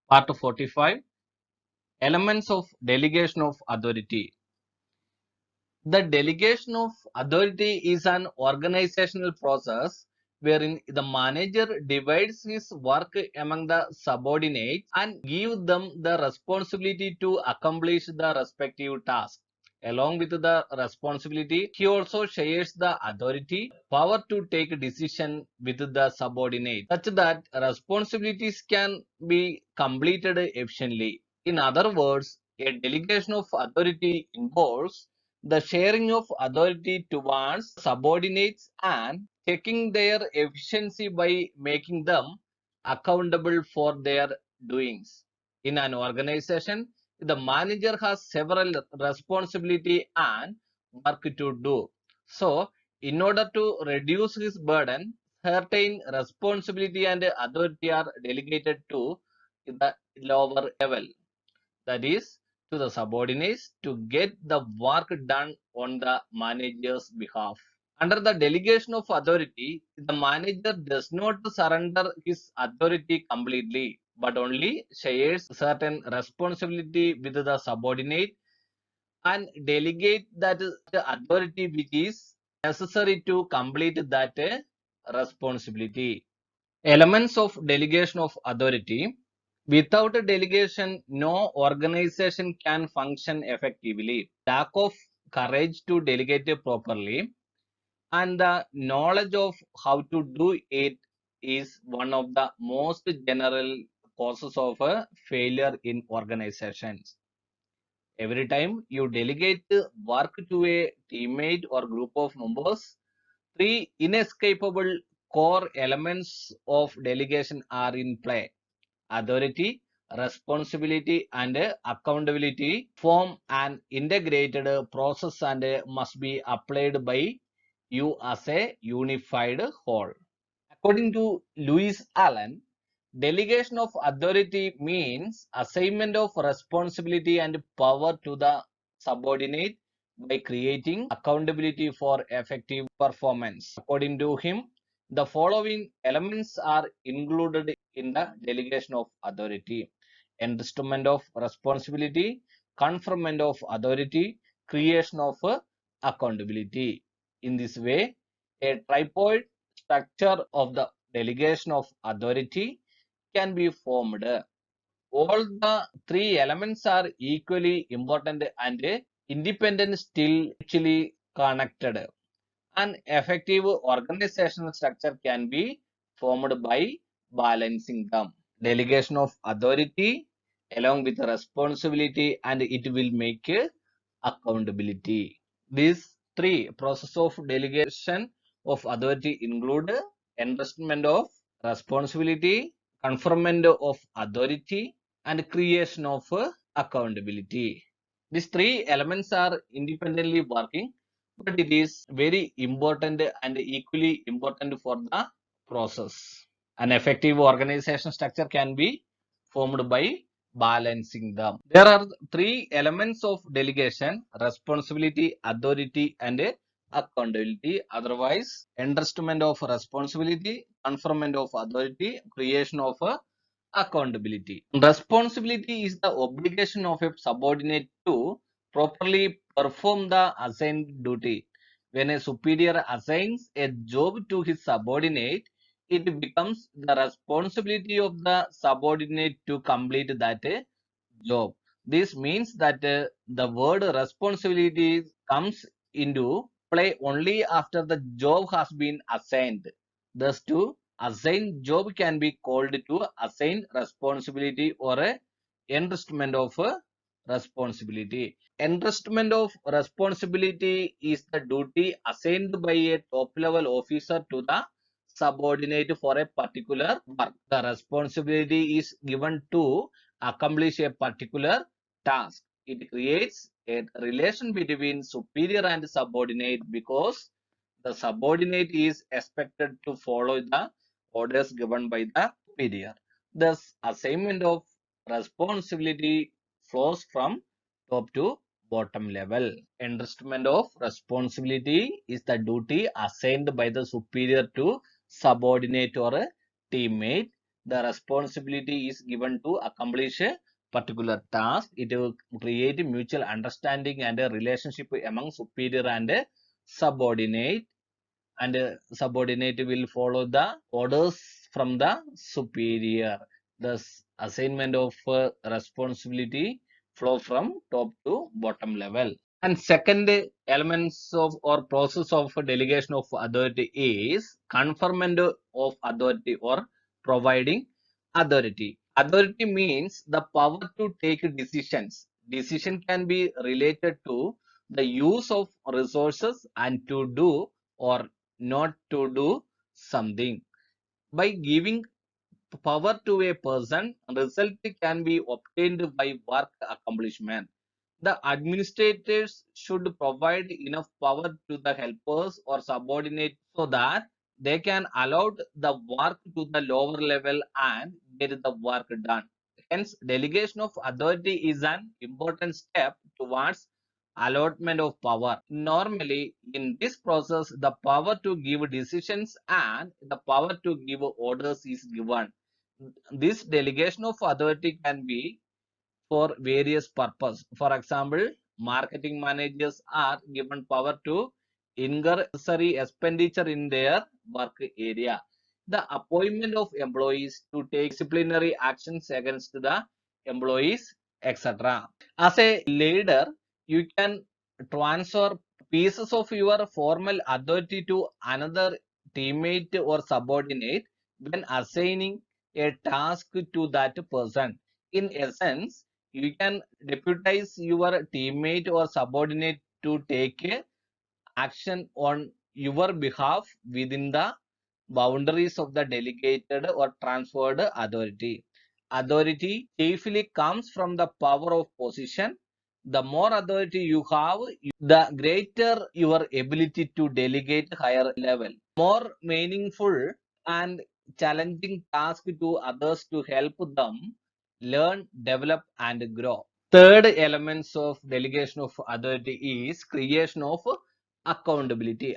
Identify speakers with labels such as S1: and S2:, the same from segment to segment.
S1: Part 45. Elements of Delegation of Authority. The delegation of authority is an organizational process wherein the manager divides his work among the subordinates and gives them the responsibility to accomplish the respective task. Along with the responsibility, he also shares the authority, power to take decision with the subordinate, such that responsibilities can be completed efficiently. In other words, a delegation of authority involves the sharing of authority towards subordinates and checking their efficiency by making them accountable for their doings. In an organization, the manager has several responsibility and work to do. So, in order to reduce his burden, certain responsibility and authority are delegated to the lower level, that is, to the subordinates, to get the work done on the manager's behalf. Under the delegation of authority, the manager does not surrender his authority completely, but only shares certain responsibility with the subordinate and delegate that authority which is necessary to complete that responsibility. Elements of delegation of authority. Without a delegation, no organization can function effectively. Lack of courage to delegate it properly and the knowledge of how to do it is one of the most general causes of a failure in organizations. Every time you delegate work to a teammate or group of members, three inescapable core elements of delegation are in play: authority, responsibility, and accountability form an integrated process and must be applied by you as a unified whole. According to Louis Allen, delegation of authority means assignment of responsibility and power to the subordinate by creating accountability for effective performance. According to him, the following elements are included in the delegation of authority: entrustment of responsibility, conferment of authority, creation of accountability. In this way, a tripod structure of the delegation of authority can be formed. All the three elements are equally important and independent, still actually connected. An effective organizational structure can be formed by balancing them. Delegation of authority along with responsibility, and it will make accountability. These three processes of delegation of authority include entrustment of responsibility, conferment of authority, and creation of accountability. These three elements are independently working, but it is very important and equally important for the process. An effective organization structure can be formed by balancing them. There are three elements of delegation: responsibility, authority, and accountability. Otherwise, entrustment of responsibility, conferment of authority, creation of accountability. Responsibility is the obligation of a subordinate to properly perform the assigned duty. When a superior assigns a job to his subordinate, it becomes the responsibility of the subordinate to complete that job. This means that the word responsibility comes into play only after the job has been assigned. Thus, to assign job can be called to assign responsibility or a entrustment of responsibility. Entrustment of responsibility is the duty assigned by a top level officer to the subordinate for a particular work. The responsibility is given to accomplish a particular task. It creates a relation between superior and subordinate because the subordinate is expected to follow the orders given by the superior. Thus, assignment of responsibility flows from top to bottom level. Entrustment of responsibility is the duty assigned by the superior to subordinate or a teammate. the responsibility is given to accomplish a particular task. It will create mutual understanding and a relationship among superior and subordinate, and subordinate will follow the orders from the superior. Thus, assignment of responsibility flow from top to bottom level. And second elements of or process of delegation of authority is conferment of authority or providing authority. Authority means the power to take decisions. Decision can be related to the use of resources and to do or not to do something. By giving power to a person, result can be obtained by work accomplishment. The administrators should provide enough power to the helpers or subordinates so that they can allot the work to the lower level and get the work done. Hence, delegation of authority is an important step towards allotment of power. Normally, in this process, the power to give decisions and the power to give orders is given. This delegation of authority can be for various purposes. For example, marketing managers are given power to incur necessary expenditure in their work area. The appointment of employees to take disciplinary actions against the employees, etc. As a leader, you can transfer pieces of your formal authority to another teammate or subordinate when assigning a task to that person. In essence, you can deputize your teammate or subordinate to take a action on your behalf within the boundaries of the delegated or transferred authority. Authority chiefly comes from the power of position. The more authority you have, the greater your ability to delegate higher level. More meaningful and challenging task to others to help them learn, develop, and grow. Third elements of delegation of authority is creation of accountability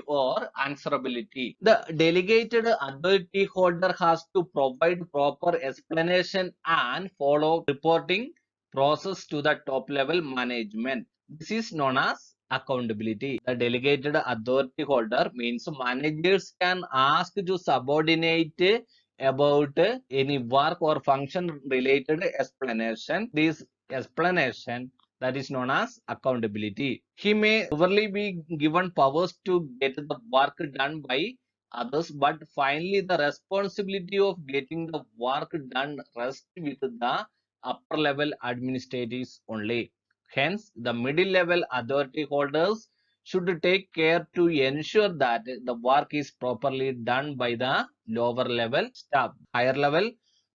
S1: or answerability. The delegated authority holder has to provide proper explanation and follow reporting process to the top level management. This is known as accountability. The delegated authority holder means managers can ask to subordinate about any work or function related explanation. This explanation, that is known as accountability. He may overly be given powers to get the work done by others, but finally the responsibility of getting the work done rests with the upper level administrators only. Hence, the middle level authority holders should take care to ensure that the work is properly done by the lower level staff. Higher level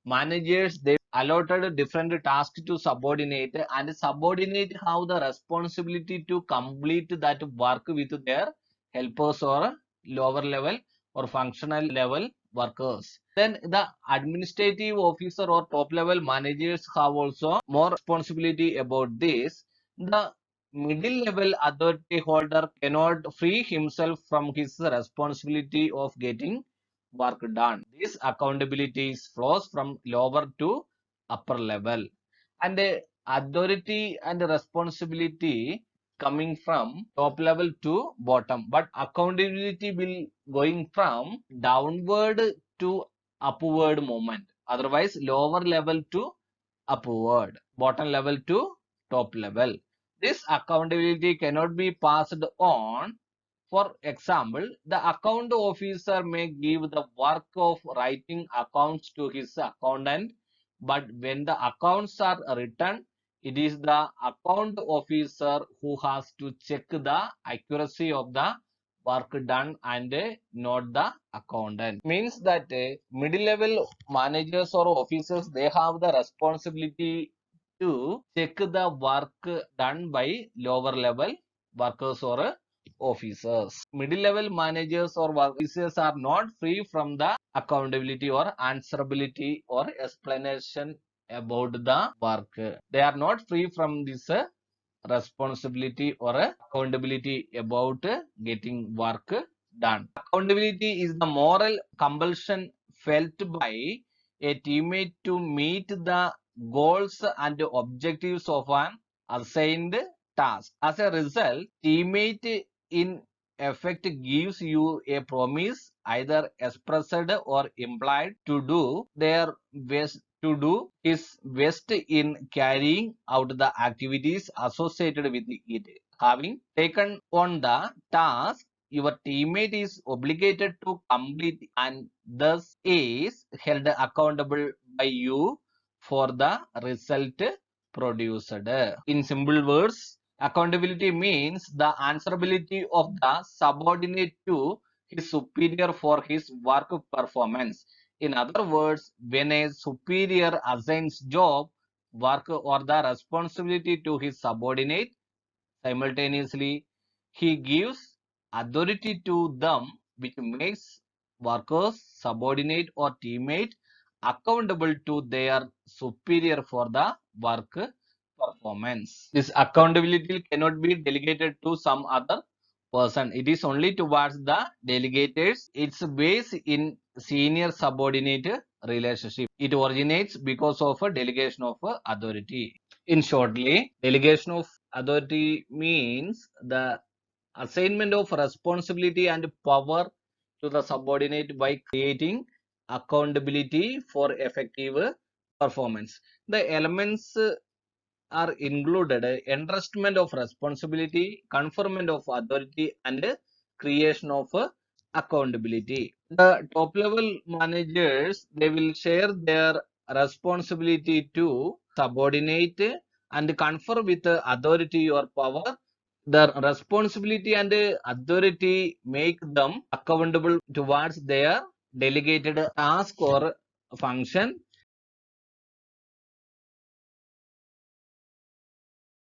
S1: managers, they allotted different tasks to subordinate, and subordinate have the responsibility to complete that work with their helpers or lower level or functional level workers. Then the administrative officer or top level managers have also more responsibility about this. The middle level authority holder cannot free himself from his responsibility of getting work done. This accountability flows from lower to upper level, and authority and responsibility coming from top level to bottom, but accountability will going from downward to upward movement, otherwise lower level to upward, bottom level to top level. This accountability cannot be passed on. For example, the account officer may give the work of writing accounts to his accountant, but when the accounts are written, it is the account officer who has to check the accuracy of the work done and not the accountant. Means that middle level managers or officers, they have the responsibility to check the work done by lower level workers or officers. Middle level managers or officers are not free from the accountability or answerability or explanation about the work. They are not free from this responsibility or accountability about getting work done. Accountability is the moral compulsion felt by a teammate to meet the goals and objectives of an assigned task. As a result, teammate in effect gives you a promise, either expressed or implied, to do their best, to do his best in carrying out the activities associated with it. Having taken on the task, your teammate is obligated to complete and thus is held accountable by you for the result produced. In simple words, accountability means the answerability of the subordinate to his superior for his work performance. In other words, when a superior assigns job, work or the responsibility to his subordinate, simultaneously, he gives authority to them, which makes workers, subordinate or teammate accountable to their superior for the work performance. This accountability cannot be delegated to some other person. It is only towards the delegators. It's based in senior subordinate relationship. It originates because of a delegation of authority. In shortly, delegation of authority means the assignment of responsibility and power to the subordinate by creating accountability for effective performance. The elements are included entrustment of responsibility, conferment of authority, and creation of accountability. The top level managers, they will share their responsibility to subordinate and confer with authority or power. The responsibility and authority make them accountable towards their delegated task or function.